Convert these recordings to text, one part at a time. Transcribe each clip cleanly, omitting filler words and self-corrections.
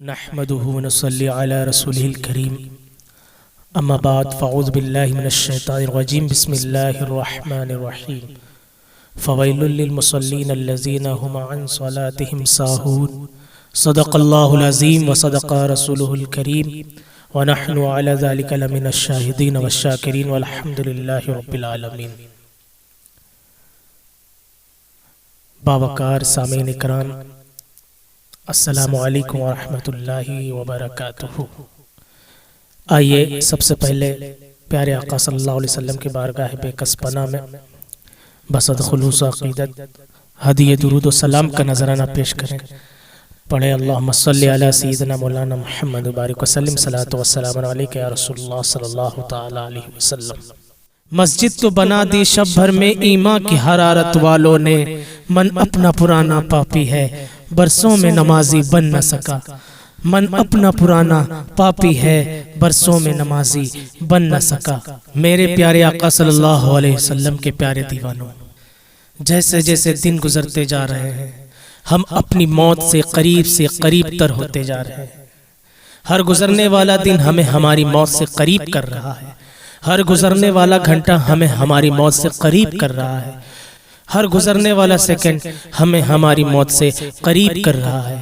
نحمده ونصلي على رسوله الكريم اما بعد فاعوذ بالله من الشيطان الرجيم بسم الله الرحمن الرحيم فويل للمصلين الذين هم عن صلاتهم ساهون صدق الله العظيم وصدق رسوله الكريم ونحن على ذلك لمن الشاهدين والشاكرين والحمد لله رب العالمين۔ باوقار سامعین کرام، السلام علیکم ورحمۃ اللہ وبرکاتہ۔ آئیے سب سے پہلے پیارے آقا صلی اللہ علیہ وسلم کی بارگاہ بے کس پناہ میں بصد خلوص عقیدت ہدیہ درود و سلام کا نذرانہ پیش کریں۔ پڑھیں اللہم صلی علی سیدنا مولانا محمد بارک وسلم، صلاۃ و سلام علیک یا رسول اللہ صلی اللہ تعالی علیہ وسلم۔ مسجد تو بنا دی شب بھر میں ایمان کی حرارت والوں نے، من اپنا پرانا پاپی ہے برسوں میں نمازی بن نہ سکا۔ من اپنا پرانا پاپی ہے برسوں میں نمازی بن نہ سکا۔ میرے پیارے آقا صلی اللہ علیہ وسلم کے پیارے دیوانوں، جیسے جیسے دن گزرتے جا رہے ہیں ہم اپنی موت سے قریب تر ہوتے جا رہے ہیں۔ ہر گزرنے والا دن ہمیں ہماری موت سے قریب کر رہا ہے، ہر گزرنے والا گھنٹہ ہمیں ہماری موت سے قریب کر رہا ہے، ہر گزرنے والا سیکنڈ ہمیں ہماری موت سے قریب کر رہا ہے۔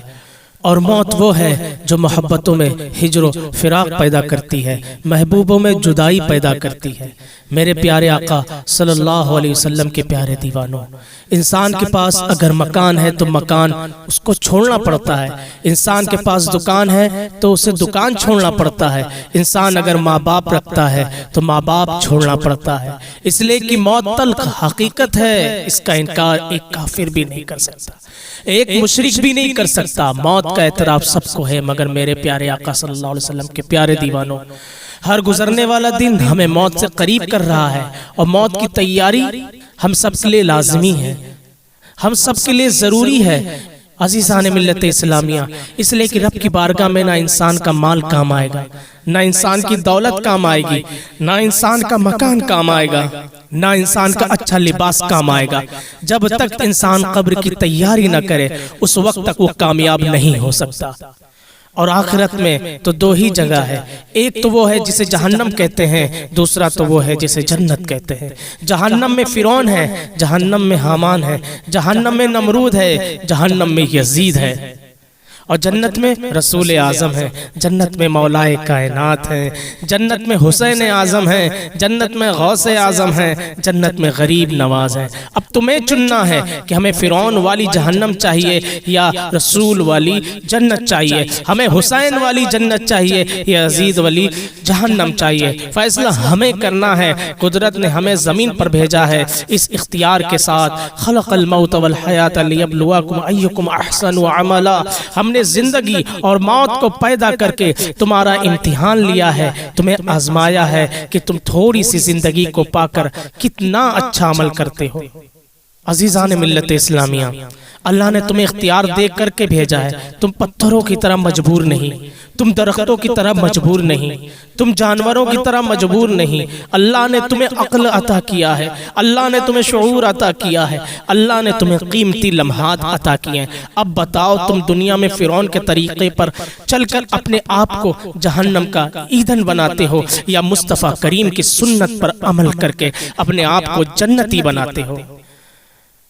اور موت وہ ہے جو محبتوں میں ہجر و فراق پیدا کرتی ہے، محبوبوں میں جدائی پیدا کرتی ہے۔ میرے پیارے آقا صلی اللہ علیہ وسلم کے پیارے دیوانوں، انسان کے پاس اگر مکان ہے تو مکان اس کو چھوڑنا پڑتا ہے، انسان کے پاس دکان ہے تو اسے دکان چھوڑنا پڑتا ہے، انسان اگر ماں باپ رکھتا ہے تو ماں باپ چھوڑنا پڑتا ہے، اس لیے کہ موت تلخ حقیقت ہے، اس کا انکار ایک کافر بھی نہیں کر سکتا، ایک مشرک بھی نہیں کر سکتا۔ موت کا اعتراف سب کو ہے، مگر میرے پیارے آقا صلی اللہ علیہ وسلم کے پیارے دیوانوں، ہر گزرنے والا دن ہمیں موت سے قریب کر رہا ہے، اور موت کی تیاری ہم سب کے لیے لازمی ہے، ہم سب کے لیے ضروری ہے عزیزان ملت اسلامیہ، اس لیے کہ رب کی بارگاہ میں نہ انسان کا مال کام آئے گا، نہ انسان کی دولت کام آئے گی، نہ انسان کا مکان کام آئے گا، نہ انسان کا اچھا لباس کام آئے گا۔ جب تک انسان قبر کی تیاری نہ کرے اس وقت تک وہ کامیاب نہیں ہو سکتا۔ اور آخرت میں تو دو ہی جگہ ہے، ایک تو وہ ہے جسے جہنم کہتے ہیں، دوسرا تو وہ ہے جسے جنت کہتے ہیں۔ جہنم میں فرعون ہے، جہنم میں حامان ہے، جہنم میں نمرود ہے، جہنم میں یزید ہے، اور جنت میں رسول اعظم ہے، جنت میں مولائے کائنات ہے، جنت میں حسین اعظم ہے، جنت میں غوث اعظم ہے، جنت میں غریب نواز ہے۔ اب تمہیں چننا ہے کہ ہمیں فرعون والی جہنم چاہیے یا رسول والی جنت چاہیے، ہمیں حسین والی جنت چاہیے یا یزید والی جہنم چاہیے۔ فیصلہ ہمیں کرنا ہے، قدرت نے ہمیں زمین پر بھیجا ہے اس اختیار کے ساتھ، خلق الموت والحیات لیبلوکم ایکم احسن عملا، ہم نے زندگی اور موت کو پیدا کر کے تمہارا امتحان لیا ہے، تمہیں آزمایا ہے کہ تم تھوڑی سی زندگی کو پا کر کتنا اچھا عمل کرتے ہو۔ عزیزان ملت اسلامیہ، اللہ نے تمہیں اختیار دے کر کے بھیجا ہے، تم پتھروں کی طرح مجبور نہیں، تم درختوں کی طرح مجبور نہیں، تم جانوروں کی طرح مجبور نہیں۔ اللہ نے تمہیں عقل عطا کیا ہے، اللہ نے تمہیں شعور عطا کیا ہے، اللہ نے تمہیں قیمتی لمحات عطا کیے ہیں۔ اب بتاؤ تم دنیا میں فرعون کے طریقے پر چل کر اپنے آپ کو جہنم کا ایندھن بناتے ہو یا مصطفیٰ کریم کی سنت پر عمل کر کے اپنے آپ کو جنتی بناتے ہو؟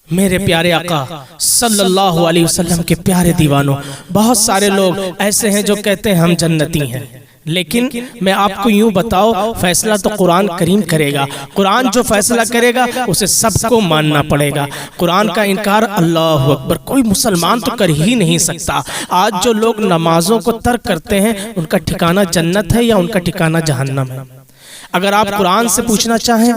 میرے پیارے آقا صلی اللہ علیہ وسلم کے پیارے دیوانوں، بہت سارے لوگ ایسے ہیں جو کہتے ہیں ہم جنتی ہیں، لیکن میں آپ کو یوں بتاؤ، فیصلہ تو قرآن کریم کرے گا، قرآن جو فیصلہ کرے گا اسے سب کو ماننا پڑے گا۔ قرآن کا انکار اللہ اکبر کوئی مسلمان تو کر ہی نہیں سکتا۔ آج جو لوگ نمازوں کو ترک کرتے ہیں ان کا ٹھکانہ جنت ہے یا ان کا ٹھکانہ جہنم ہے؟ اگر آپ قرآن سے پوچھنا چاہیں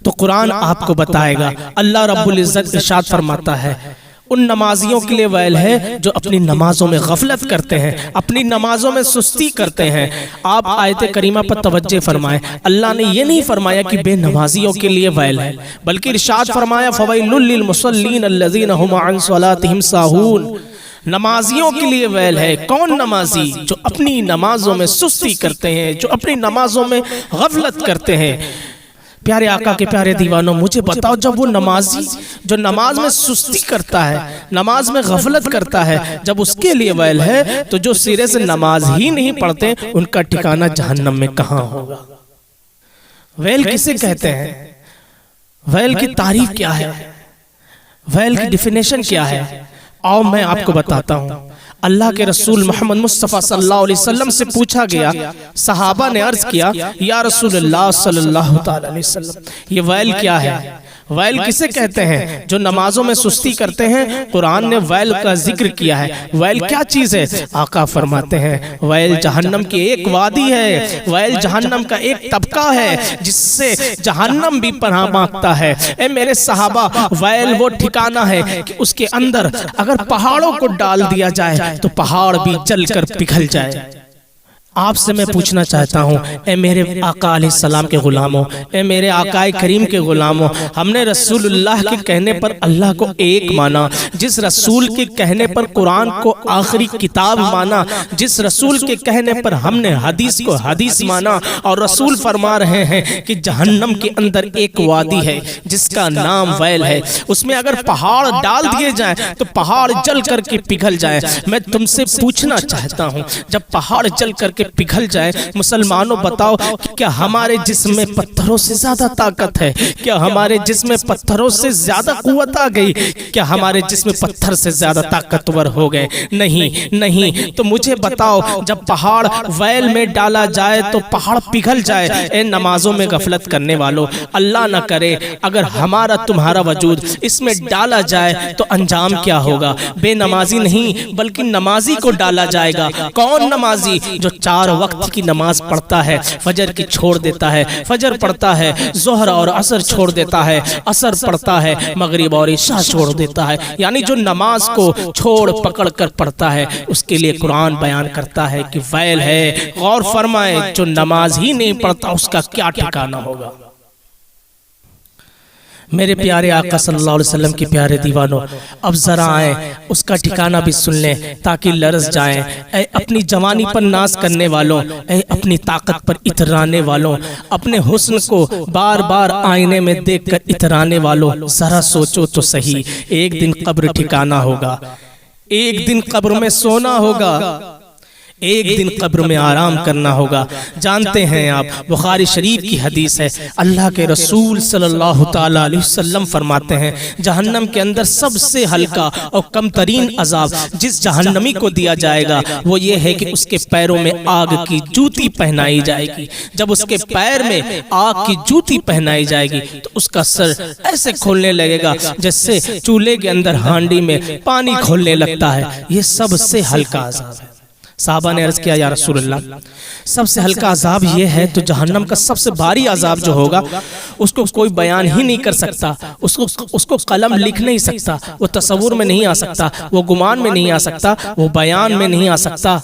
تو قرآن آپ کو بتائے گا۔ اللہ رب العزت ارشاد فرماتا ہے، ان نمازیوں کے لیے ویل ہے جو اپنی نمازوں میں غفلت کرتے ہیں، اپنی نمازوں میں سستی کرتے ہیں۔ آپ آیت کریمہ پر توجہ فرمائیں، اللہ نے یہ نہیں فرمایا کہ بے نمازیوں کے لیے ویل ہے، بلکہ ارشاد فرمایا فَوَيْلٌ لِّلْمُصَلِّينَ الَّذِينَ هُمْ عَنْ صَلَاتِهِمْ سَاهُونَ۔ نمازیوں کے لیے ویل ہے۔ کون نمازی؟ جو اپنی نمازوں میں سستی کرتے ہیں، جو اپنی نمازوں میں غفلت کرتے ہیں۔ پیارے آقا کے پیارے دیوانوں، مجھے بتاؤ جب وہ نمازی جو نماز میں سستی کرتا ہے، نماز میں غفلت کرتا ہے، جب اس کے لیے ویل ہے، تو جو سرے سے نماز ہی نہیں پڑھتے ان کا ٹھکانہ جہنم میں کہاں ہوگا؟ ویل کسے کہتے ہیں؟ ویل کی تعریف کیا ہے؟ ویل کی ڈیفینیشن کیا ہے؟ آؤ میں آپ کو بتاتا ہوں۔ اللہ کے رسول محمد مصطفیٰ صلی اللہ علیہ وسلم سے پوچھا گیا، صحابہ نے عرض کیا، یا رسول اللہ صلی اللہ علیہ وسلم، یہ ویل کیا ہے؟ ویل کسے کہتے ہیں؟ جو نمازوں میں سستی کرتے ہیں۔ قرآن نے ویل کا ذکر کیا ہے۔ ویل کیا چیز ہے؟ آقا فرماتے ہیں ویل جہنم کی ایک وادی ہے، ویل جہنم کا ایک طبقہ ہے جس سے جہنم بھی پناہ مانگتا ہے۔ اے میرے صحابہ، ویل وہ ٹھکانہ ہے کہ اس کے اندر اگر پہاڑوں کو ڈال دیا جائے تو پہاڑ بھی جل کر پگھل جائے۔ آپ سے میں پوچھنا چاہتا ہوں، اے میرے آقا علیہ السلام کے غلاموں، اے میرے آقا کریم کے غلاموں، ہم نے رسول اللہ کے کہنے پر اللہ کو ایک مانا، جس رسول کے کہنے پر قرآن کو آخری کتاب مانا، جس رسول کے کہنے پر ہم نے حدیث کو حدیث مانا، اور رسول فرما رہے ہیں کہ جہنم کے اندر ایک وادی ہے جس کا نام ویل ہے، اس میں اگر پہاڑ ڈال دیے جائیں تو پہاڑ جل کر کے پگھل جائے۔ میں تم سے پوچھنا چاہتا ہوں، جب پہاڑ جل کر کے پگھل جائے، مسلمانوں بتاؤ کیا ہمارے جسم میں پتھروں سے زیادہ طاقت ہے؟ کیا ہمارے جسم میں پتھروں سے زیادہ قوت آ گئی؟ کیا ہمارے جسم میں پتھر سے زیادہ طاقتور ہو گئے؟ نہیں نہیں۔ تو مجھے بتاؤ جب پہاڑ ویل میں ڈالا جائے تو پہاڑ پگھل جائے۔ اے نمازوں میں غفلت کرنے والوں، اللہ نہ کرے اگر ہمارا تمہارا وجود اس میں ڈالا جائے تو انجام کیا ہوگا؟ بے نمازی نہیں بلکہ نمازی کو ڈالا جائے گا۔ کون نمازی؟ جو 4 وقت کی نماز پڑھتا ہے، فجر کی چھوڑ دیتا ہے، فجر پڑھتا ہے، ظہر اور عصر چھوڑ دیتا ہے، عصر پڑھتا ہے، مغرب اور عشاء چھوڑ دیتا ہے۔ یعنی جو نماز کو چھوڑ پکڑ کر پڑھتا ہے اس کے لیے قرآن بیان کرتا ہے کہ ویل ہے۔ غور فرمائے، جو نماز ہی نہیں پڑھتا اس کا کیا ٹھکانہ ہوگا؟ میرے پیارے آقا صلی اللہ علیہ وسلم کے پیارے دیوانوں، اب ذرا آئیں اس کا ٹھکانہ بھی سن لیں تاکہ لرز جائیں۔ اے اپنی جوانی پر ناز کرنے والوں، اے اپنی طاقت پر اترانے والوں، اپنے حسن کو بار بار آئینے میں دیکھ کر اترانے والوں، ذرا سوچو تو صحیح، ایک دن قبر ٹھکانہ ہوگا، ایک دن قبر میں سونا ہوگا، ایک دن قبر میں آرام کرنا ہوگا۔ جانتے ہیں آپ، بخاری شریف کی حدیث ہے، اللہ کے رسول صلی اللہ تعالیٰ علیہ وسلم فرماتے ہیں جہنم کے اندر سب سے ہلکا اور کم ترین عذاب جس جہنمی کو دیا جائے گا وہ یہ ہے کہ اس کے پیروں میں آگ کی جوتی پہنائی جائے گی۔ جب اس کے پیر میں آگ کی جوتی پہنائی جائے گی تو اس کا سر ایسے کھولنے لگے گا جیسے چولہے کے اندر ہانڈی میں پانی کھولنے لگتا ہے۔ یہ سب سے ہلکا عذاب ہے۔ صحابہ نے عرض کیا، یا رسول اللہ، سب سے ہلکا عذاب یہ ہے تو جہنم کا سب سے بھاری عذاب جو ہوگا اس کو کوئی بیان ہی نہیں کر سکتا، اس کو قلم لکھ نہیں سکتا، وہ تصور میں نہیں آ سکتا، وہ گمان میں نہیں آ سکتا، وہ بیان میں نہیں آ سکتا۔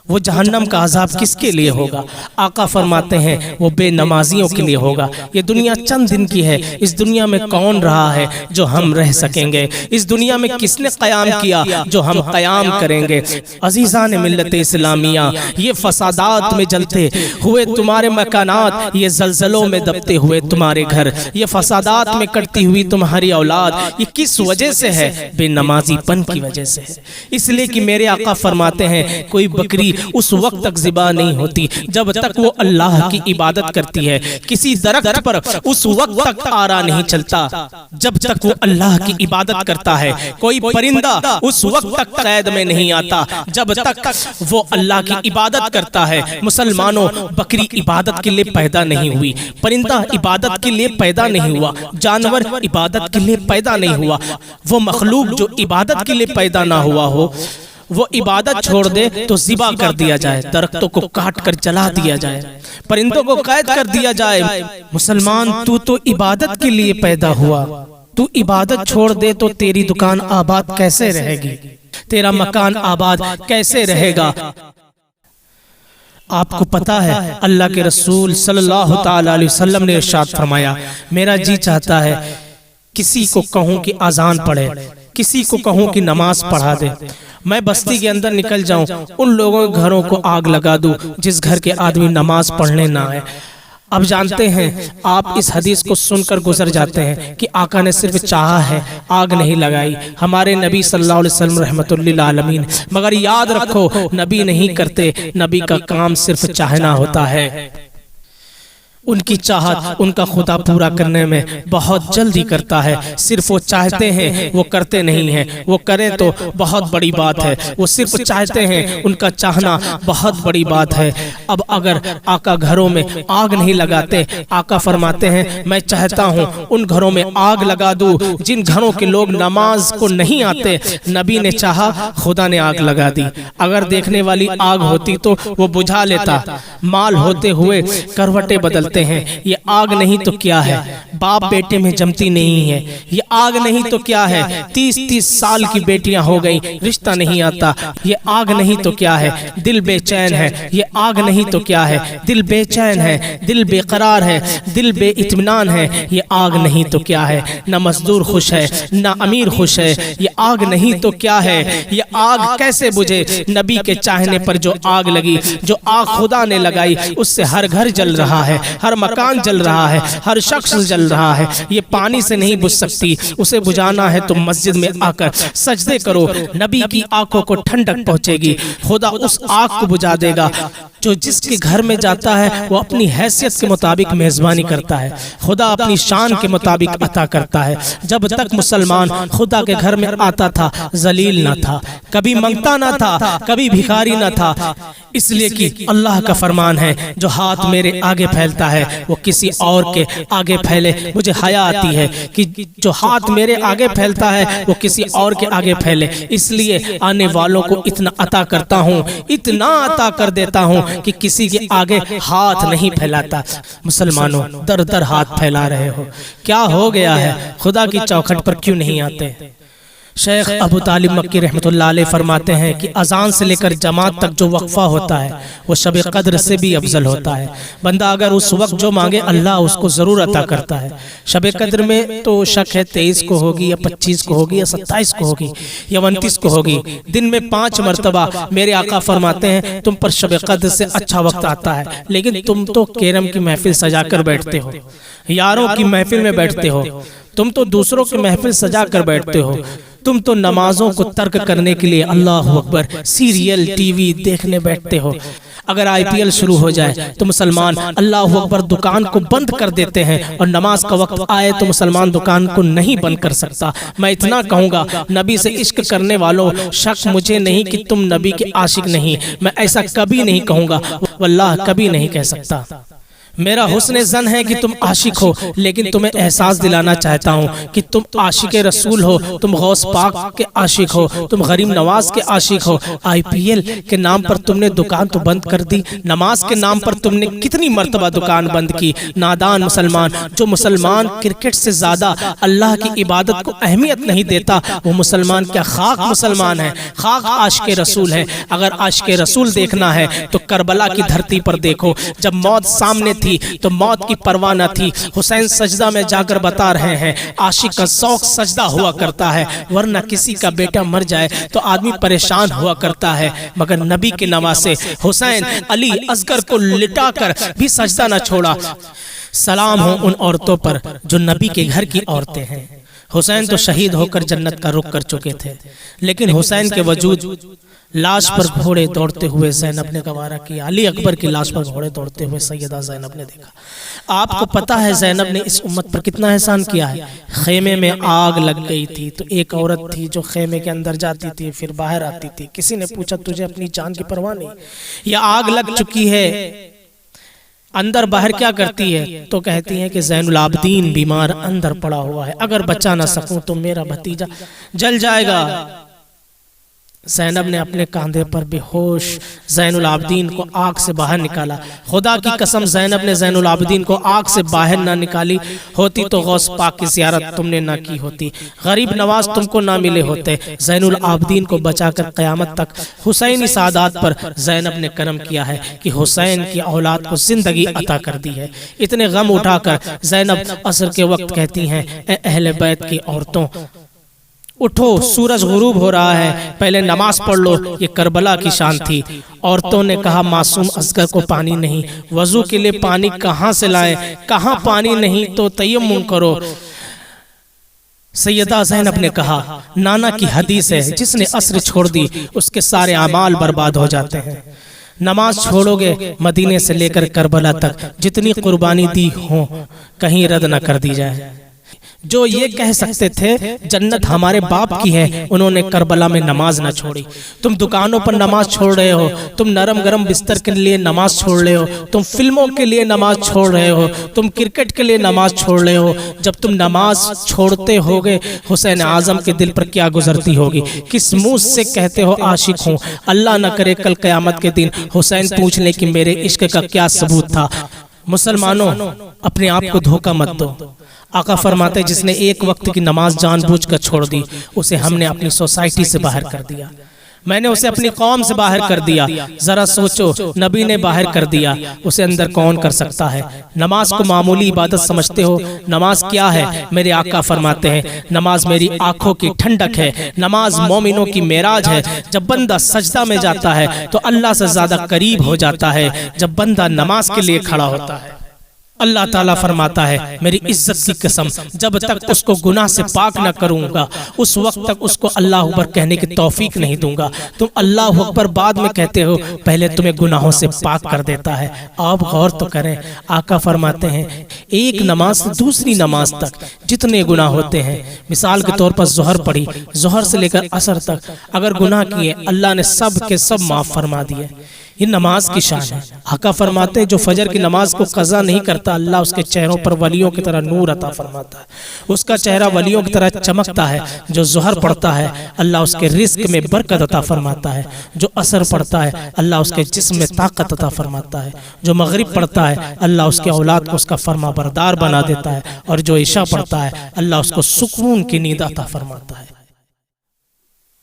وہ جہنم کا عذاب کس کے لیے ہوگا؟ آقا فرماتے ہیں وہ بے نمازیوں کے لیے ہوگا۔ یہ دنیا چند دن کی ہے، اس دنیا میں کون رہا ہے جو ہم رہ سکیں گے؟ اس دنیا میں کس نے قیام کیا جو ہم قیام کریں گے؟ عزیزان ملت اسلامیہ، یہ فسادات میں جلتے ہوئے تمہارے مکانات، یہ زلزلوں میں دبتے ہوئے تمہارے گھر، یہ فسادات میں کٹتی ہوئی تمہاری اولاد، یہ کس وجہ سے ہے؟ بے نمازی پن کی وجہ سے ہے۔ اس لیے کہ میرے آقا فرماتے ہیں کوئی بکری اس وقت تک ذبح نہیں ہوتی جب تک وہ اللہ کی عبادت کرتی ہے، کسی درخت پر اس وقت تک آرا نہیں چلتا جب تک وہ اللہ کی عبادت کرتا ہے، کوئی پرندہ اس وقت تک قید میں نہیں آتا جب تک وہ اللہ کی عبادت کرتا ہے۔ مسلمانوں، بکری عبادت کے لیے پیدا نہیں ہوئی، پرندہ عبادت کے لیے پیدا نہیں ہوا، جانور عبادت کے لیے پیدا نہیں ہوا۔ وہ مخلوق جو عبادت کے لیے پیدا نہ ہوا ہو وہ عبادت چھوڑ دے تو ذبح کر دیا جائے، درختوں کو کاٹ کر جلا دیا جائے، پرندوں کو قید کر دیا جائے۔ مسلمان، تو عبادت کے لیے پیدا ہوا، تو عبادت چھوڑ دے تو تیری دکان آباد کیسے رہے گی؟ تیرا مکان آباد کیسے رہے گا؟ آپ کو پتا ہے اللہ کے رسول صلی اللہ تعالی علیہ وسلم نے ارشاد فرمایا، میرا جی چاہتا ہے کسی کو کہوں کہ اذان پڑھے، کسی کو کہوں کہ نماز پڑھا دے، میں بستی کے اندر نکل جاؤں، ان لوگوں کے گھروں کو آگ لگا دوں جس گھر کے آدمی نماز پڑھنے نہ آئے۔ اب جانتے ہیں آپ اس حدیث کو سن کر گزر جاتے ہیں کہ آقا نے صرف چاہا ہے، آگ نہیں لگائی، ہمارے نبی صلی اللہ علیہ وسلم رحمت للعالمین۔ مگر یاد رکھو نبی نہیں کرتے، نبی کا کام صرف چاہنا ہوتا ہے۔ ان کی چاہت ان کا خدا پورا کرنے میں بہت جلدی کرتا ہے، صرف وہ چاہتے ہیں، وہ کرتے نہیں ہیں۔ وہ کریں تو بہت بڑی بات ہے، وہ صرف چاہتے ہیں، ان کا چاہنا بہت بڑی بات ہے۔ اب اگر آقا گھروں میں آگ نہیں لگاتے، آقا فرماتے ہیں میں چاہتا ہوں ان گھروں میں آگ لگا دوں جن گھروں کے لوگ نماز کو نہیں آتے۔ نبی نے چاہا، خدا نے آگ لگا دی۔ اگر دیکھنے والی آگ ہوتی تو وہ بجھا لیتا۔ مال ہوتے ہوئے کروٹیں بدلتے ہیں، یہ آگ نہیں تو کیا ہے؟ باپ بیٹے میں جمتی نہیں ہے، یہ آگ نہیں تو کیا ہے؟ 30 سال کی بیٹیاں ہو گئی، رشتہ نہیں آتا، یہ آگ نہیں تو کیا ہے؟ دل بے چین ہے، یہ آگ نہیں تو کیا ہے؟ دل بے چین ہے، دل بے قرار ہے، دل بے اطمینان ہے، یہ آگ نہیں تو کیا ہے؟ نہ مزدور خوش ہے، نہ امیر خوش ہے، یہ آگ نہیں تو کیا ہے؟ یہ آگ کیسے بجھے؟ نبی کے چاہنے پر جو آگ لگی، جو آگ خدا نے لگائی، اس سے ہر گھر جل رہا ہے، ہر مکان جل رہا ہے، ہر شخص جل رہا ہے۔ یہ پانی سے نہیں بجھ سکتی، اسے بجھانا ہے تو مسجد میں آ کر سجدے کرو، نبی کی آنکھوں کو ٹھنڈک پہنچے گی، خدا اس آگ کو بجھا دے گا۔ جو جس کے گھر میں جاتا ہے وہ اپنی حیثیت کے مطابق میزبانی کرتا ہے، خدا اپنی شان کے مطابق عطا کرتا ہے۔ جب تک مسلمان خدا کے گھر میں آتا تھا ذلیل نہ تھا، کبھی منگتا نہ تھا، کبھی بھکاری نہ تھا، اس لیے کہ اللہ کا فرمان ہے جو ہاتھ میرے آگے پھیلتا ہے وہ کسی اور کے آگے پھیلے۔ مجھے حیا آتی ہے کہ جو ہاتھ میرے آگے پھیلتا ہے وہ کسی اور کے آگے پھیلے، اس لیے آنے والوں کو اتنا عطا کرتا ہوں، اتنا عطا کر دیتا ہوں کہ کسی کے آگے ہاتھ نہیں پھیلاتا۔ مسلمانوں در در ہاتھ پھیلا رہے ہو، کیا ہو گیا ہے؟ خدا کی چوکھٹ پر کیوں نہیں آتے؟ شیخ ابو طالب مکی رحمۃ اللہ علیہ فرماتے ہیں کہ اذان سے لے کر جماعت تک جو وقفہ ہوتا ہے وہ شب قدر سے بھی افضل ہوتا ہے۔ بندہ اگر اس وقت جو مانگے اللہ اس کو ضرور عطا کرتا ہے۔ شب قدر میں تو شک ہے 23 کو ہوگی یا 25 کو ہوگی یا 27 کو ہوگی یا 29 کو ہوگی۔ دن میں 5 مرتبہ میرے آقا فرماتے ہیں تم پر شب قدر سے اچھا وقت آتا ہے، لیکن تم تو کیرم کی محفل سجا کر بیٹھتے ہو، یاروں کی محفل میں بیٹھتے ہو، تم تو دوسروں کی محفل سجا کر بیٹھتے ہو، تم تو نمازوں کو ترک کرنے کے لیے اللہ اکبر سیریل ٹی وی دیکھنے بیٹھتے ہو۔ اگر IPL شروع ہو جائے تو مسلمان اللہ اکبر دکان کو بند کر دیتے ہیں، اور نماز کا وقت آئے تو مسلمان دکان کو نہیں بند کر سکتا۔ میں اتنا کہوں گا نبی سے عشق کرنے والوں، شک مجھے نہیں کہ تم نبی کے عاشق نہیں، میں ایسا کبھی نہیں کہوں گا، واللہ کبھی نہیں کہہ سکتا۔ میرا حسن زن ہے کہ تم عاشق ہو، لیکن تمہیں احساس دلانا چاہتا ہوں کہ تم عاشق رسول ہو، تم غوث پاک کے عاشق ہو، تم غریب نواز کے عاشق ہو۔ IPL کے نام پر تم نے دکان تو بند کر دی، نماز کے نام پر تم نے کتنی مرتبہ دکان بند کی۔ نادان مسلمان، جو مسلمان کرکٹ سے زیادہ اللہ کی عبادت کو اہمیت نہیں دیتا، وہ مسلمان کیا خاک مسلمان ہے، خاک عاشق رسول ہے۔ اگر عاشق رسول دیکھنا ہے تو کربلا کی دھرتی پر دیکھو، جب موت سامنے تھی تو موت کی پرواہ نہ تھی۔ حسین سجدہ میں جا کر بتا رہے ہیں عاشق کا ذوق سجدہ ہوا کرتا ہے، ورنہ کسی کا بیٹا مر جائے تو آدمی پریشان ہوا کرتا ہے، مگر نبی کے نواسے حسین علی اصغر کو لٹا کر بھی سجدہ نہ چھوڑا۔ سلام ہو ان عورتوں پر جو نبی کے گھر کی عورتیں ہیں۔ حسین تو شہید ہو کر جنت کا رخ کر چکے تھے، لیکن حسین کے وجود لاش پر گھوڑے دوڑتے ہوئے زینب نے گوارا کیا۔ علی اکبر کی لاش پر گھوڑے دوڑتے ہوئے سیدہ زینب نے دیکھا۔ آپ کو پتہ ہے زینب نے اس امت پر کتنا احسان کیا ہے۔ خیمے میں آگ لگ گئی تھی تو ایک عورت تھی جو خیمے کے اندر جاتی تھی پھر باہر آتی تھی، کسی نے پوچھا تجھے اپنی جان کی پرواہ نہیں؟ یہ آگ لگ چکی ہے، اندر باہر کیا کرتی ہے؟ تو کہتی ہیں کہ زین العابدین بیمار اندر پڑا ہوا ہے، اگر بچا نہ سکوں تو میرا بھتیجا جل جائے گا۔ زینب نے اپنے کاندھے پر بے ہوش زین العابدین کو آگ سے باہر نکالا۔ خدا کی قسم زینب نے زین العابدین کو آگ سے باہر نہ نکالی ہوتی تو غوث پاک کی زیارت تم نے نہ کی ہوتی، غریب نواز تم کو نہ ملے ہوتے۔ زین العابدین کو بچا کر قیامت تک حسینی سعادات پر زینب نے کرم کیا ہے کہ حسین کی اولاد کو زندگی عطا کر دی ہے۔ اتنے غم اٹھا کر زینب عصر کے وقت کہتی ہیں اے اہل بیت کی عورتوں، اٹھو سورج غروب ہو رہا ہے، پہلے نماز پڑھ لو۔ یہ کربلا کی شان تھی۔ عورتوں نے کہا معصوم اصغر کو پانی نہیں، وضو کے لیے پانی کہاں سے لائے؟ کہاں پانی نہیں تو تیمم کرو۔ سیدہ زینب نے کہا نانا کی حدیث ہے، جس نے عصر چھوڑ دی اس کے سارے اعمال برباد ہو جاتے ہیں۔ نماز چھوڑو گے مدینے سے لے کر کربلا تک جتنی قربانی دی ہوں کہیں رد نہ کر دی جائے۔ جو یہ کہہ سکتے تھے جنت ہمارے باپ کی ہے، انہوں نے کربلا میں نماز نہ چھوڑی۔ تم دکانوں پر نماز چھوڑ رہے ہو، تم نرم گرم بستر کے لیے نماز چھوڑ رہے ہو، تم فلموں کے لیے نماز چھوڑ رہے ہو، تم کرکٹ کے لیے نماز چھوڑ رہے ہو۔ جب تم نماز چھوڑتے ہوگے حسین اعظم کے دل پر کیا گزرتی ہوگی؟ کس منہ سے کہتے ہو عاشق ہوں؟ اللہ نہ کرے کل قیامت کے دن حسین پوچھ لے کہ میرے عشق کا کیا ثبوت تھا۔ مسلمانوں اپنے آپ کو دھوکہ مت دو۔ آقا فرماتے جس نے ایک وقت کی نماز جان بوجھ کر چھوڑ دی اسے ہم نے اپنی سوسائٹی سے باہر کر دیا، میں نے اسے اپنی قوم سے باہر کر دیا۔ ذرا سوچو نبی نے باہر کر دیا، اسے اندر کون کر سکتا ہے؟ نماز کو معمولی عبادت سمجھتے ہو؟ نماز کیا ہے؟ میرے آقا فرماتے ہیں نماز میری آنکھوں کی ٹھنڈک ہے، نماز مومنوں کی معراج ہے۔ جب بندہ سجدہ میں جاتا ہے تو اللہ سے زیادہ قریب ہو جاتا ہے جب بندہ نماز کے لیے کھڑا ہوتا ہے۔ اللہ تعالیٰ فرماتا ہے میری عزت کی قسم جب تک اس کو گناہ سے پاک نہ کروں گا اس وقت تک اس کو اللہ اکبر کہنے کی توفیق نہیں دوں گا۔ تم اللہ اکبر بعد میں کہتے ہو، پہلے تمہیں گناہوں سے پاک کر دیتا ہے۔ آپ غور تو کریں، آقا فرماتے ہیں ایک نماز سے دوسری نماز تک جتنے گناہ ہوتے ہیں، مثال کے طور پر ظہر پڑھی، ظہر سے لے کر عصر تک اگر گناہ کیے اللہ نے سب کے سب معاف فرما دیے۔ یہ نماز کی شان ہے۔ آقا فرماتے ہیں جو فجر کی نماز کو قضا نہیں کرتا اللہ اس کے چہروں پر ولیوں کی طرح نور عطا فرماتا ہے، اس کا چہرہ ولیوں کی طرح چمکتا ہے۔ جو ظہر پڑھتا ہے اللہ اس کے رزق میں برکت عطا فرماتا ہے، جو عصر پڑھتا ہے اللہ اس کے جسم میں طاقت عطا فرماتا ہے، جو مغرب پڑھتا ہے اللہ اس کے اولاد کو اس کا فرما بردار بنا دیتا ہے، اور جو عشاء پڑھتا ہے اللہ اس کو سکون کی نیند عطا فرماتا ہے۔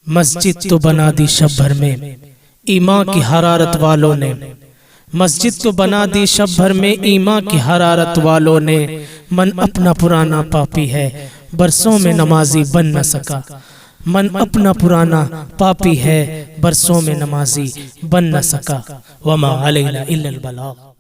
مسجد تو بنا دی شب بھر میں ایمان کی حرارت والوں نے، مسجد تو بنا دی شب بھر میں ایمان کی حرارت والوں نے، من اپنا پرانا پاپی ہے برسوں میں نمازی بن نہ سکا، من اپنا پرانا پاپی ہے برسوں میں نمازی بن نہ سکا، وما علینا الا البلاغ۔